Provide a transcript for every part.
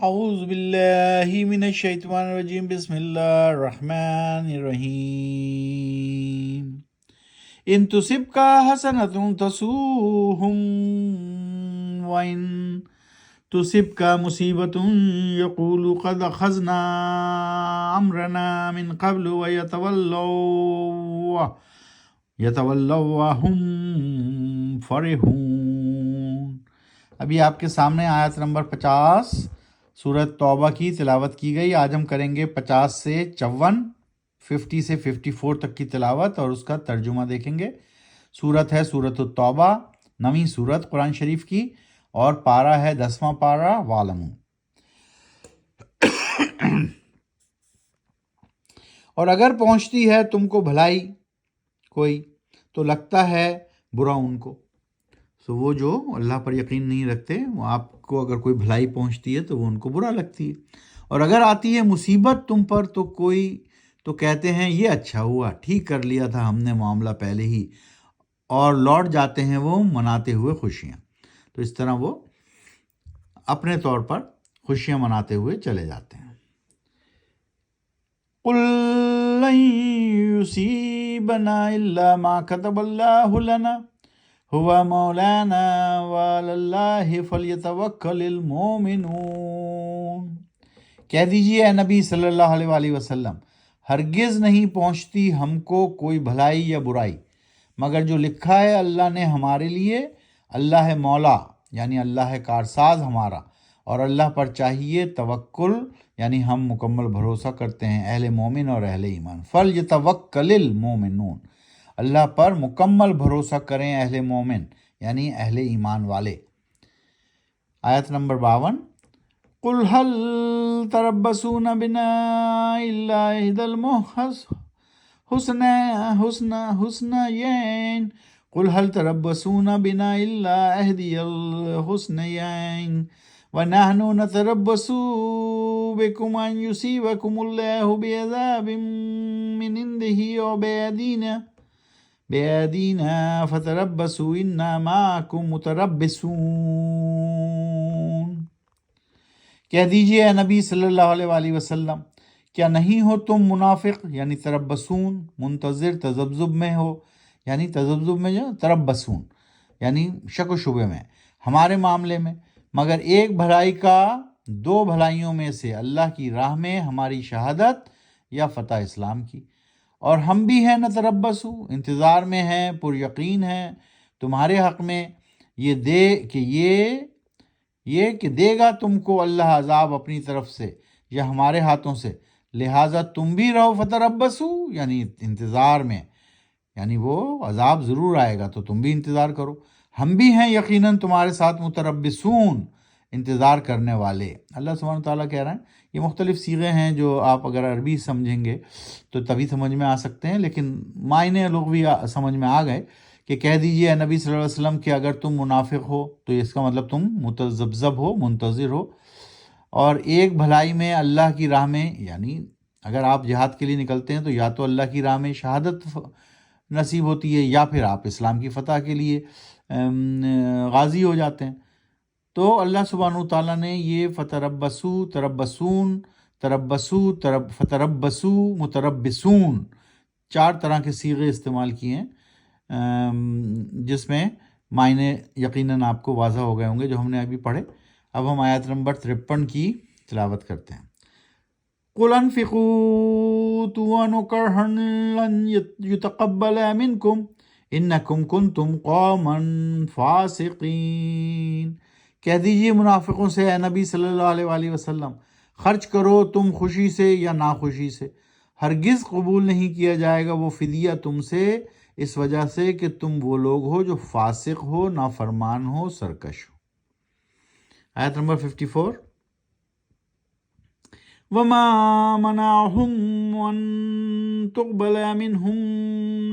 اعوذ باللہ من الشیطان الرجیم بسم اللہ الرحمن الرحیم ان تصبک حسنۃ تسؤہم وان تصبک مصیبۃ یقولوا قد اخذنا امرنا من قبل ویتولوا وهم فرحون۔ ابھی آپ کے سامنے آیت نمبر 50 سورۃ توبہ کی تلاوت کی گئی۔ آج ہم کریں گے 50 سے 54، 50 سے 54 تک کی تلاوت اور اس کا ترجمہ دیکھیں گے۔ سورت ہے سورۃ التوبہ، 9ویں سورت قرآن شریف کی، اور پارہ ہے 10واں پارہ وَاعْلَمُوا۔ اور اگر پہنچتی ہے تم کو بھلائی کوئی تو لگتا ہے برا ان کو۔ وہ جو اللہ پر یقین نہیں رکھتے، وہ آپ کو اگر کوئی بھلائی پہنچتی ہے تو وہ ان کو برا لگتی ہے۔ اور اگر آتی ہے مصیبت تم پر تو کہتے ہیں یہ اچھا ہوا، ٹھیک کر لیا تھا ہم نے معاملہ پہلے ہی، اور لوٹ جاتے ہیں وہ مناتے ہوئے خوشیاں۔ تو اس طرح وہ اپنے طور پر خوشیاں مناتے ہوئے چلے جاتے ہیں۔ قُل لَّن يُصِيبَنَا إِلَّا مَا كَتَبَ اللَّهُ لَنَا هُوَ مَوْلَانَا وَعَلَى اللَّهِ فَلْيَتَوَكَّلِ الْمُؤْمِنُونَ۔ کہہ دیجیے اے نبی صلی اللہ علیہ وآلہ وسلم، ہرگز نہیں پہنچتی ہم کو کوئی بھلائی یا برائی مگر جو لکھا ہے اللہ نے ہمارے لیے۔ اللہ ہے مولا، یعنی اللہ ہے کارساز ہمارا، اور اللہ پر چاہیے توکل، یعنی ہم مکمل بھروسہ کرتے ہیں، اہل مومن اور اہل ایمان۔ فَلْيَتَوَكَّلِ الْمُؤْمِنُونَ، اللہ پر مکمل بھروسہ کریں اہل مومن، یعنی اہل ایمان والے۔ آیت نمبر 52، قُلْ هَلْ تَرَبَّصُونَ بِنَا إِلَّا إِحْدَى الْحُسْنَيَيْنِ قُلْ هَلْ تَرَبَّصُونَ بِنَا إِلَّا إِحْدَى الْحُسْنَيَيْنِ وَنَحْنُ نَتَرَبَّصُ بِكُمْ أَنْ يُصِيبَكُمُ اللَّهُ بِعَذَابٍ مِّنْ عِندِهِ أَوْ بِأَيْدِينَا فَتَرَبَّصُوا إِنَّا مَعَكُمْ مُتَرَبِّصُونَ۔ کہہ دیجیے اے نبی صلی اللہ علیہ وآلہ وسلم، کیا نہیں ہو تم منافق، یعنی تربصون، منتظر تذبذب میں ہو، یعنی تذبذب میں جو تربصون یعنی شک و شبے میں ہمارے معاملے میں، مگر ایک بھلائی کا دو بھلائیوں میں سے، اللہ کی راہ میں ہماری شہادت یا فتح اسلام کی۔ اور ہم بھی ہیں نتربصو، انتظار میں ہیں، پر یقین ہیں تمہارے حق میں، یہ کہ دے گا تم کو اللہ عذاب اپنی طرف سے یا ہمارے ہاتھوں سے، لہٰذا تم بھی رہو فتربصو، یعنی انتظار میں، یعنی وہ عذاب ضرور آئے گا تو تم بھی انتظار کرو۔ ہم بھی ہیں یقیناً تمہارے ساتھ متربصون، انتظار کرنے والے۔ اللہ سبحانہ وتعالیٰ کہہ رہے ہیں، یہ مختلف صیغے ہیں جو آپ اگر عربی سمجھیں گے تو تبھی سمجھ میں آ سکتے ہیں، لیکن معنی لغوی سمجھ میں آ گئے کہ کہہ دیجئے اے نبی صلی اللہ علیہ وسلم کہ اگر تم منافق ہو تو اس کا مطلب تم متذبذب ہو، منتظر ہو، اور ایک بھلائی میں اللہ کی راہ میں، یعنی اگر آپ جہاد کے لیے نکلتے ہیں تو یا تو اللہ کی راہ میں شہادت نصیب ہوتی ہے یا پھر آپ اسلام کی فتح کے لیے غازی ہو جاتے ہیں۔ تو اللہ سبحانہ وتعالیٰ نے یہ فتربصو، تربصون، فتربصو، متربصون، 4 طرح کے صیغے استعمال کیے ہیں، جس میں معنی یقیناً آپ کو واضح ہو گئے ہوں گے جو ہم نے ابھی پڑھے۔ اب ہم آیت نمبر 53 کی تلاوت کرتے ہیں۔ قُلْ انفقوا طوعاً كرها لن يتقبل منكم انکم کنتم قوما فاسقین۔ کہہ دیجیے منافقوں سے اے نبی صلی اللہ علیہ وآلہ وسلم، خرچ کرو تم خوشی سے یا ناخوشی سے، ہرگز قبول نہیں کیا جائے گا وہ فدیہ تم سے، اس وجہ سے کہ تم وہ لوگ ہو جو فاسق ہو، نافرمان ہو، سرکش ہو۔ آیت نمبر 54، وَمَا مَنَعَهُمْ أَن تُقْبَلَ مِنْهُمْ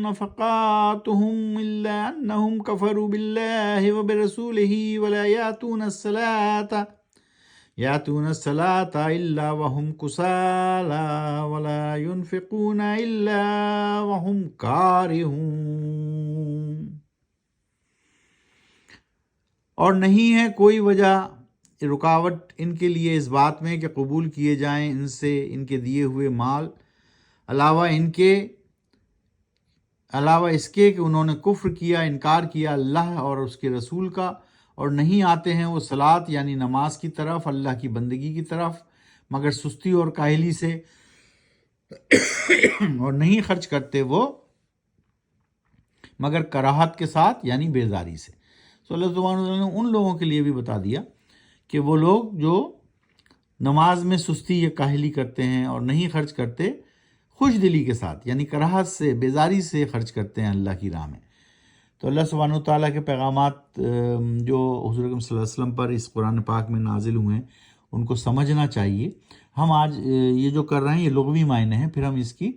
نَفَقَاتُهُمْ إِلَّا أَنَّهُمْ كَفَرُوا بِاللَّهِ وَبِرَسُولِهِ وَلَا يَأْتُونَ الصَّلَاةَ إِلَّا وَهُمْ كُسَالَىٰ وَلَا يُنْفِقُونَ إِلَّا وَهُمْ كَارِهُونَ۔ اور نہیں ہے کوئی وجہ رکاوٹ ان کے لیے اس بات میں کہ قبول کیے جائیں ان سے ان کے دیے ہوئے مال، علاوہ اس کے کہ انہوں نے کفر کیا، انکار کیا اللہ اور اس کے رسول کا، اور نہیں آتے ہیں وہ صلاۃ یعنی نماز کی طرف، اللہ کی بندگی کی طرف، مگر سستی اور کاہلی سے، اور نہیں خرچ کرتے وہ مگر کراہت کے ساتھ یعنی بیزاری سے۔ تو اللہ سبحانہ وتعالیٰ نے ان لوگوں کے لیے بھی بتا دیا کہ وہ لوگ جو نماز میں سستی یا کاہلی کرتے ہیں اور نہیں خرچ کرتے خوش دلی کے ساتھ یعنی کراہت سے، بیزاری سے خرچ کرتے ہیں اللہ کی راہ میں۔ تو اللہ سبحانہ وتعالیٰ کے پیغامات جو حضور اکرم صلی اللہ علیہ وسلم پر اس قرآن پاک میں نازل ہوئے ہیں ان کو سمجھنا چاہیے۔ ہم آج یہ جو کر رہے ہیں یہ لغوی معنی ہیں، پھر ہم اس کی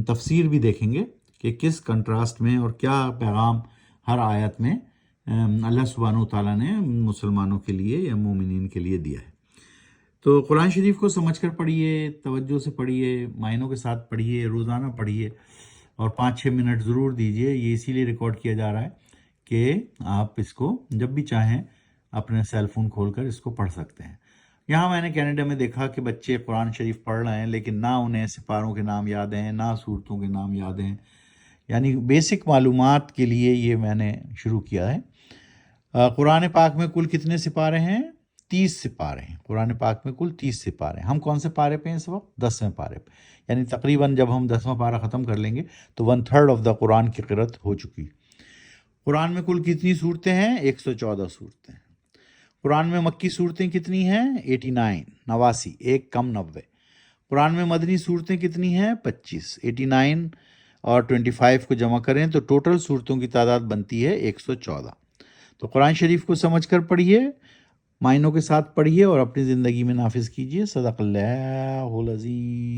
تفسیر بھی دیکھیں گے کہ کس کنٹراسٹ میں اور کیا پیغام ہر آیت میں اللہ سبحانہ وتعالیٰ نے مسلمانوں کے لیے یا مومنین کے لیے دیا ہے۔ تو قرآن شریف کو سمجھ کر پڑھیے، توجہ سے پڑھیے، معنوں کے ساتھ پڑھیے، روزانہ پڑھیے، اور 5-6 منٹ ضرور دیجیے۔ یہ اسی لیے ریکارڈ کیا جا رہا ہے کہ آپ اس کو جب بھی چاہیں اپنے سیل فون کھول کر اس کو پڑھ سکتے ہیں۔ یہاں میں نے کینیڈا میں دیکھا کہ بچے قرآن شریف پڑھ رہے ہیں لیکن نہ انہیں سپاروں کے نام یاد ہیں، نہ سورتوں کے نام یاد ہیں، یعنی بیسک معلومات کے لیے یہ میں نے شروع کیا ہے۔ قرآن پاک میں کل کتنے سپارے ہیں؟ 30 سپارے ہیں۔ قرآن پاک میں کل 30 سپارے ہیں۔ ہم کون سے پارے پہ ہیں اس وقت؟ 10ویں پارے پہ، یعنی تقریباً جب ہم 10واں پارہ ختم کر لیں گے تو 1/3 آف دا قرآن کی قرأت ہو چکی۔ قرآن میں کل کتنی صورتیں ہیں؟ 114 صورتیں۔ قرآن میں مکی صورتیں کتنی ہیں؟ 89، ایک کم 90۔ قرآن میں مدنی صورتیں کتنی ہیں؟ 25۔ 89 اور 25 کو جمع کریں تو ٹوٹل صورتوں کی تعداد بنتی ہے 114۔ تو قرآن شریف کو سمجھ کر پڑھیے، معنوں کے ساتھ پڑھیے اور اپنی زندگی میں نافذ کیجیے۔ صدق اللہ العظیم۔